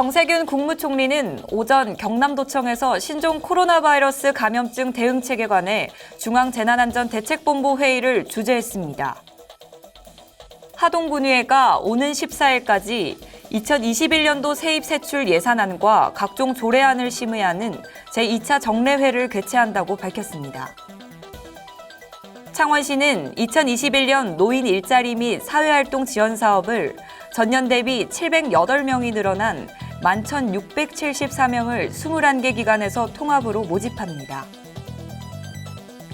정세균 국무총리는 오전 경남도청에서 신종 코로나 바이러스 감염증 대응책에 관해 중앙재난안전대책본부 회의를 주재했습니다. 하동군의회가 오는 14일까지 2021년도 세입세출 예산안과 각종 조례안을 심의하는 제2차 정례회를 개최한다고 밝혔습니다. 창원시는 2021년 노인 일자리 및 사회활동 지원 사업을 전년 대비 708명이 늘어난 11,674명을 21개 기관에서 통합으로 모집합니다.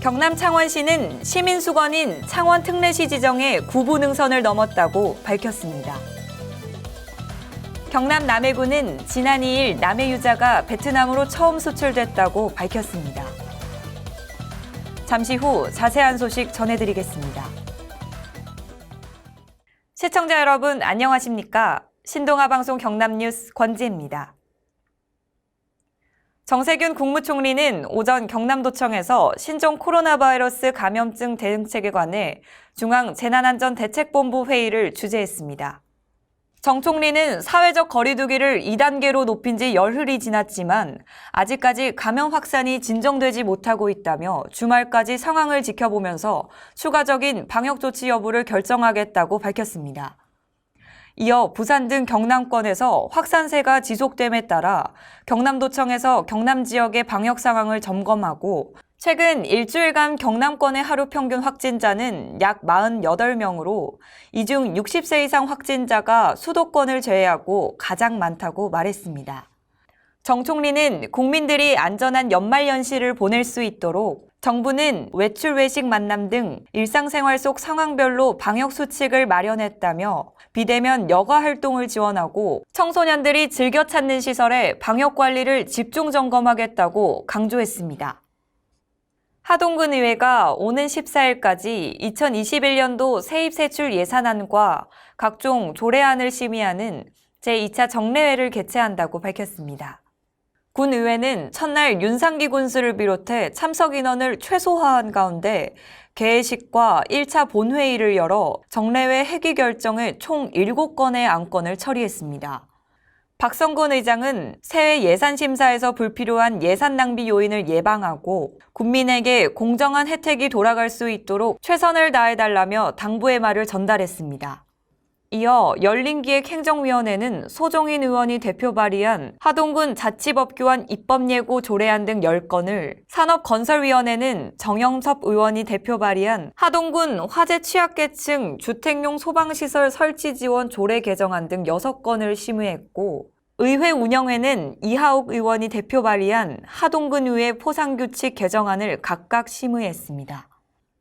경남 창원시는 시민수거인 창원 특례시 지정의 구부 능선을 넘었다고 밝혔습니다. 경남 남해군은 지난 2일 남해 유자가 베트남으로 처음 수출됐다고 밝혔습니다. 잠시 후 자세한 소식 전해드리겠습니다. 시청자 여러분 안녕하십니까? 신동아방송 경남뉴스 권지혜입니다. 정세균 국무총리는 오전 경남도청에서 신종 코로나 바이러스 감염증 대응책에 관해 중앙재난안전대책본부 회의를 주재했습니다. 정 총리는 사회적 거리두기를 2단계로 높인 지 열흘이 지났지만 아직까지 감염 확산이 진정되지 못하고 있다며 주말까지 상황을 지켜보면서 추가적인 방역 조치 여부를 결정하겠다고 밝혔습니다. 이어 부산 등 경남권에서 확산세가 지속됨에 따라 경남도청에서 경남 지역의 방역 상황을 점검하고 최근 일주일간 경남권의 하루 평균 확진자는 약 48명으로 이 중 60세 이상 확진자가 수도권을 제외하고 가장 많다고 말했습니다. 정 총리는 국민들이 안전한 연말연시를 보낼 수 있도록 정부는 외출, 외식, 만남 등 일상생활 속 상황별로 방역수칙을 마련했다며 비대면 여가 활동을 지원하고 청소년들이 즐겨 찾는 시설의 방역관리를 집중 점검하겠다고 강조했습니다. 하동군 의회가 오는 14일까지 2021년도 세입세출 예산안과 각종 조례안을 심의하는 제2차 정례회를 개최한다고 밝혔습니다. 군 의회는 첫날 윤상기 군수를 비롯해 참석 인원을 최소화한 가운데 개회식과 1차 본회의를 열어 정례회 회기 결정을 총 7건의 안건을 처리했습니다. 박성곤 의장은 새해 예산심사에서 불필요한 예산 낭비 요인을 예방하고 국민에게 공정한 혜택이 돌아갈 수 있도록 최선을 다해달라며 당부의 말을 전달했습니다. 이어 열린기획행정위원회는 소종인 의원이 대표 발의한 하동군 자치법규안 입법예고 조례안 등 10건을, 산업건설위원회는 정영섭 의원이 대표 발의한 하동군 화재 취약계층 주택용 소방시설 설치 지원 조례 개정안 등 6건을 심의했고, 의회 운영회는 이하옥 의원이 대표 발의한 하동군의회 포상규칙 개정안을 각각 심의했습니다.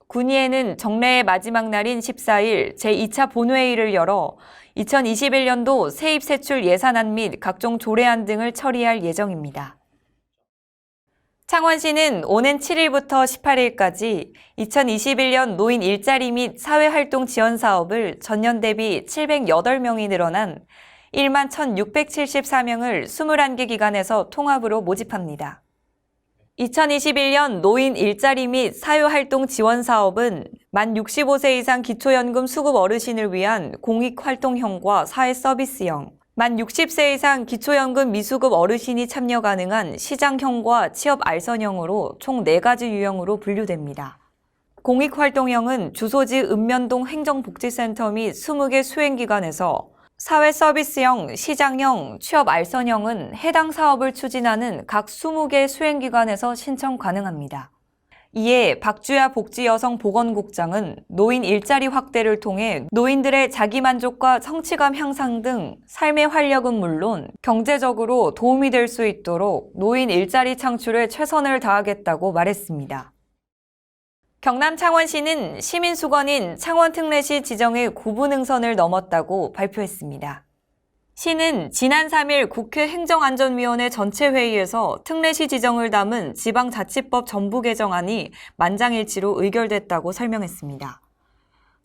군의회는 정례의 마지막 날인 14일 제2차 본회의를 열어 2021년도 세입세출 예산안 및 각종 조례안 등을 처리할 예정입니다. 창원시는 오는 7일부터 18일까지 2021년 노인 일자리 및 사회활동 지원 사업을 전년 대비 708명이 늘어난 11,674명을 21개 기관에서 통합으로 모집합니다. 2021년 노인 일자리 및 사회활동 지원 사업은 만 65세 이상 기초연금 수급 어르신을 위한 공익활동형과 사회서비스형, 만 60세 이상 기초연금 미수급 어르신이 참여 가능한 시장형과 취업알선형으로 총 4가지 유형으로 분류됩니다. 공익활동형은 주소지 읍면동 행정복지센터 및 20개 수행기관에서, 사회서비스형, 시장형, 취업알선형은 해당 사업을 추진하는 각 20개 수행기관에서 신청 가능합니다. 이에 박주야 복지여성보건국장은 노인 일자리 확대를 통해 노인들의 자기만족과 성취감 향상 등 삶의 활력은 물론 경제적으로 도움이 될 수 있도록 노인 일자리 창출에 최선을 다하겠다고 말했습니다. 경남 창원시는 시민수거인 창원특례시 지정의 구부 능선을 넘었다고 발표했습니다. 시는 지난 3일 국회 행정안전위원회 전체 회의에서 특례시 지정을 담은 지방자치법 전부 개정안이 만장일치로 의결됐다고 설명했습니다.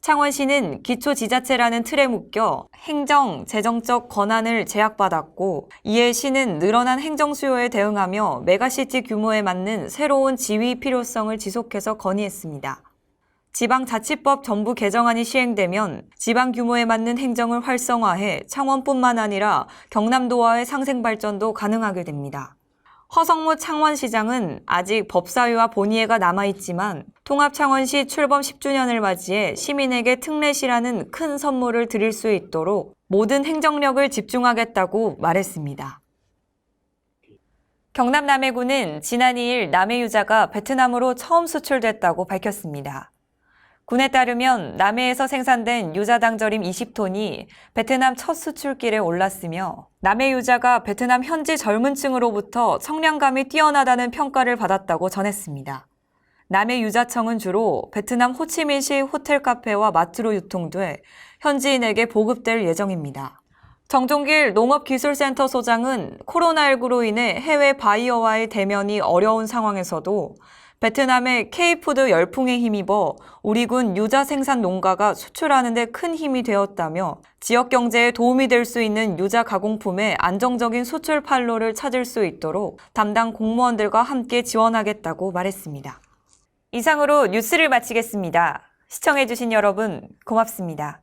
창원시는 기초지자체라는 틀에 묶여 행정, 재정적 권한을 제약받았고, 이에 시는 늘어난 행정 수요에 대응하며 메가시티 규모에 맞는 새로운 지위 필요성을 지속해서 건의했습니다. 지방자치법 전부 개정안이 시행되면 지방 규모에 맞는 행정을 활성화해 창원뿐만 아니라 경남도와의 상생 발전도 가능하게 됩니다. 허성무 창원시장은 아직 법사위와 본의회가 남아있지만 통합창원시 출범 10주년을 맞이해 시민에게 특례시라는 큰 선물을 드릴 수 있도록 모든 행정력을 집중하겠다고 말했습니다. 경남 남해군은 지난 2일 남해 유자가 베트남으로 처음 수출됐다고 밝혔습니다. 군에 따르면 남해에서 생산된 유자당 절임 20톤이 베트남 첫 수출길에 올랐으며 남해 유자가 베트남 현지 젊은 층으로부터 청량감이 뛰어나다는 평가를 받았다고 전했습니다. 남해 유자청은 주로 베트남 호치민시 호텔 카페와 마트로 유통돼 현지인에게 보급될 예정입니다. 정종길 농업기술센터 소장은 코로나19로 인해 해외 바이어와의 대면이 어려운 상황에서도 베트남의 K푸드 열풍에 힘입어 우리 군 유자 생산 농가가 수출하는 데 큰 힘이 되었다며 지역 경제에 도움이 될 수 있는 유자 가공품의 안정적인 수출 판로를 찾을 수 있도록 담당 공무원들과 함께 지원하겠다고 말했습니다. 이상으로 뉴스를 마치겠습니다. 시청해주신 여러분 고맙습니다.